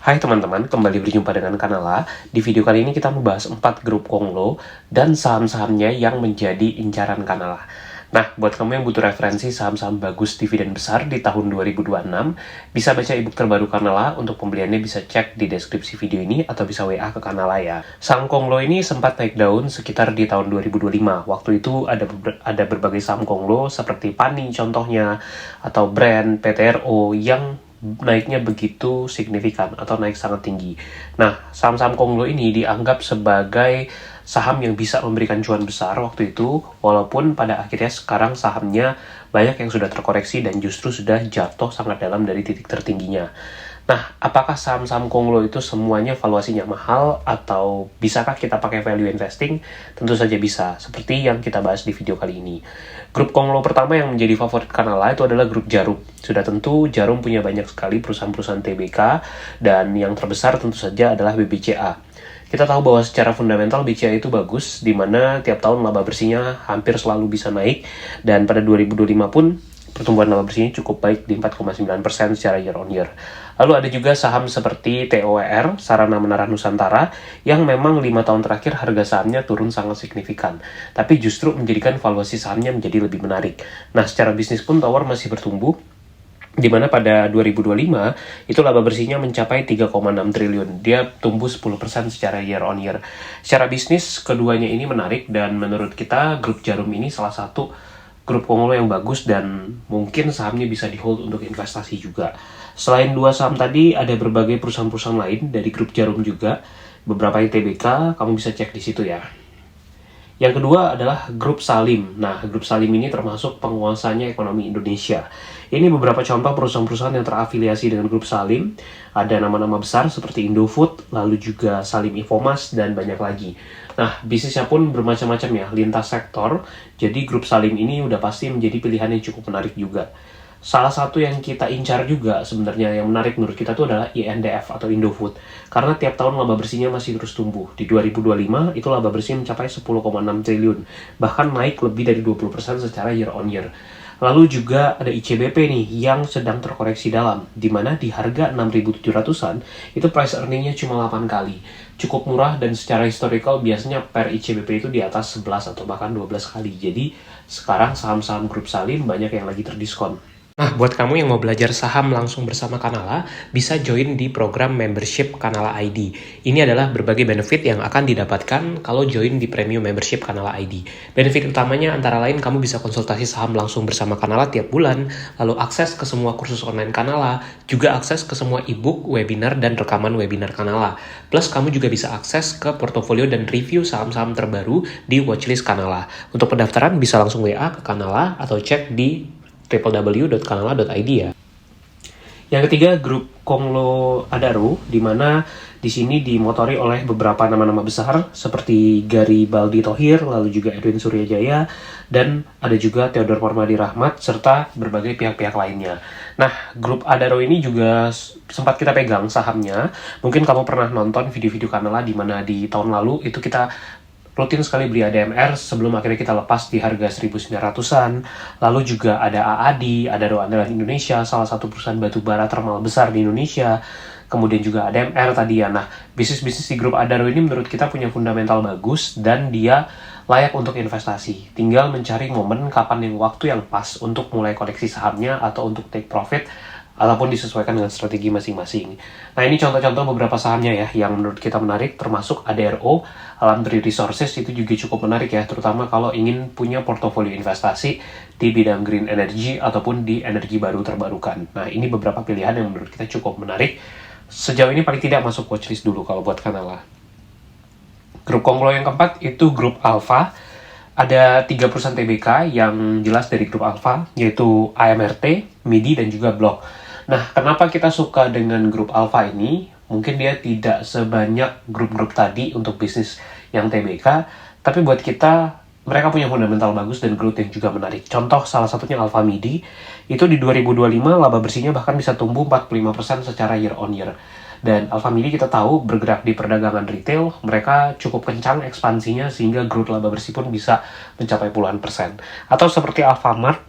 Hai teman-teman, kembali berjumpa dengan Kanala. Di video kali ini kita membahas 4 grup Konglo dan saham-sahamnya yang menjadi incaran Kanala. Nah, buat kamu yang butuh referensi saham-saham bagus dividen besar di tahun 2026, bisa baca ebook terbaru Kanala. Untuk pembeliannya bisa cek di deskripsi video ini atau bisa WA ke Kanala ya. Saham Konglo ini sempat naik daun sekitar di tahun 2025. Waktu itu ada berbagai saham Konglo seperti Pani contohnya, atau Brand, PTRO yang naiknya begitu signifikan atau naik sangat tinggi. Nah, saham-saham Konglo ini dianggap sebagai saham yang bisa memberikan cuan besar waktu itu, walaupun pada akhirnya sekarang sahamnya banyak yang sudah terkoreksi dan justru sudah jatuh sangat dalam dari titik tertingginya. Nah, apakah saham-saham Konglo itu semuanya valuasinya mahal atau bisakah kita pakai value investing? Tentu saja bisa, seperti yang kita bahas di video kali ini. Grup Konglo pertama yang menjadi favorit Kanala itu adalah grup Djarum. Sudah tentu Djarum punya banyak sekali perusahaan-perusahaan TBK dan yang terbesar tentu saja adalah BBCA. Kita tahu bahwa secara fundamental BCA itu bagus, di mana tiap tahun laba bersihnya hampir selalu bisa naik, dan pada 2025 pun pertumbuhan laba bersihnya cukup baik di 4,9% secara year on year. Lalu ada juga saham seperti TOWR, Sarana Menara Nusantara, yang memang 5 tahun terakhir harga sahamnya turun sangat signifikan, tapi justru menjadikan valuasi sahamnya menjadi lebih menarik. Nah, secara bisnis pun Tower masih bertumbuh, di mana pada 2025 itu laba bersihnya mencapai 3,6 triliun. Dia tumbuh 10% secara year on year. Secara bisnis, keduanya ini menarik dan menurut kita grup Djarum ini salah satu grup Konglo yang bagus dan mungkin sahamnya bisa di hold untuk investasi juga. Selain dua saham tadi, ada berbagai perusahaan-perusahaan lain dari grup Djarum juga. Beberapa yang TBK, kamu bisa cek di situ ya. Yang kedua adalah grup Salim. Nah, grup Salim ini termasuk penguasanya ekonomi Indonesia. Ini beberapa contoh perusahaan-perusahaan yang terafiliasi dengan grup Salim. Ada nama-nama besar seperti Indofood, lalu juga Salim Infomas, dan banyak lagi. Nah, bisnisnya pun bermacam-macam ya, lintas sektor. Jadi grup Salim ini udah pasti menjadi pilihan yang cukup menarik juga. Salah satu yang kita incar juga sebenarnya yang menarik menurut kita itu adalah INDF atau Indofood. Karena tiap tahun laba bersihnya masih terus tumbuh. Di 2025 itu laba bersih mencapai 10,6 triliun. Bahkan naik lebih dari 20% secara year on year. Lalu juga ada ICBP nih yang sedang terkoreksi dalam, di mana di harga 6.700-an itu price earningnya cuma 8 kali. Cukup murah dan secara historical biasanya per ICBP itu di atas 11 atau bahkan 12 kali. Jadi sekarang saham-saham grup Salim banyak yang lagi terdiskon. Nah, buat kamu yang mau belajar saham langsung bersama Kanala, bisa join di program membership Kanala ID. Ini adalah berbagai benefit yang akan didapatkan kalau join di premium membership Kanala ID. Benefit utamanya antara lain kamu bisa konsultasi saham langsung bersama Kanala tiap bulan, lalu akses ke semua kursus online Kanala, juga akses ke semua ebook, webinar, dan rekaman webinar Kanala. Plus, kamu juga bisa akses ke portofolio dan review saham-saham terbaru di watchlist Kanala. Untuk pendaftaran bisa langsung WA ke Kanala atau cek di www.kanala.id ya. Yang ketiga, grup Konglo Adaro, di mana di sini dimotori oleh beberapa nama-nama besar seperti Garibaldi Thohir, lalu juga Edwin Suryajaya, dan ada juga Theodor Parmadi Rahmat, serta berbagai pihak-pihak lainnya. Nah, grup Adaro ini juga sempat kita pegang sahamnya. Mungkin kamu pernah nonton video-video Kanala di mana di tahun lalu itu kita rutin sekali beli ADMR sebelum akhirnya kita lepas di harga 1.900-an. Lalu juga ada AADI, Adaro Andalan Indonesia, salah satu perusahaan batu bara termal besar di Indonesia. Kemudian juga ADMR tadi ya. Nah, bisnis-bisnis di grup Adaro ini menurut kita punya fundamental bagus dan dia layak untuk investasi. Tinggal mencari momen kapan yang waktu yang pas untuk mulai koleksi sahamnya atau untuk take profit, ataupun disesuaikan dengan strategi masing-masing. Nah, ini contoh-contoh beberapa sahamnya ya yang menurut kita menarik, termasuk ADRO, Alam Tree Resources, itu juga cukup menarik ya, terutama kalau ingin punya portofolio investasi di bidang green energy ataupun di energi baru terbarukan. Nah, ini beberapa pilihan yang menurut kita cukup menarik. Sejauh ini paling tidak masuk watchlist dulu kalau buat Kanala. Grup Konglo yang keempat itu grup Alpha. Ada 3 perusahaan TBK yang jelas dari grup Alpha, yaitu AMRT, MIDI, dan juga Block. Nah, kenapa kita suka dengan grup Alpha ini? Mungkin dia tidak sebanyak grup-grup tadi untuk bisnis yang TBK, tapi buat kita, mereka punya fundamental bagus dan growth yang juga menarik. Contoh salah satunya Alpha MIDI, itu di 2025 laba bersihnya bahkan bisa tumbuh 45% secara year on year. Dan Alpha MIDI kita tahu bergerak di perdagangan retail, mereka cukup kencang ekspansinya sehingga growth laba bersih pun bisa mencapai puluhan persen. Atau seperti Alfamart,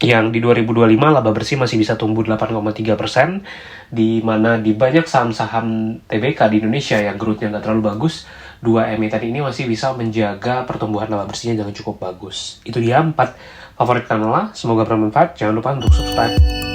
Yang di 2025 laba bersih masih bisa tumbuh 8,3%, di mana di banyak saham-saham TBK di Indonesia yang growth-nya nggak terlalu bagus, dua emiten ini masih bisa menjaga pertumbuhan laba bersihnya dengan cukup bagus. Itu dia 4 favorit kanal, semoga bermanfaat. Jangan lupa untuk subscribe.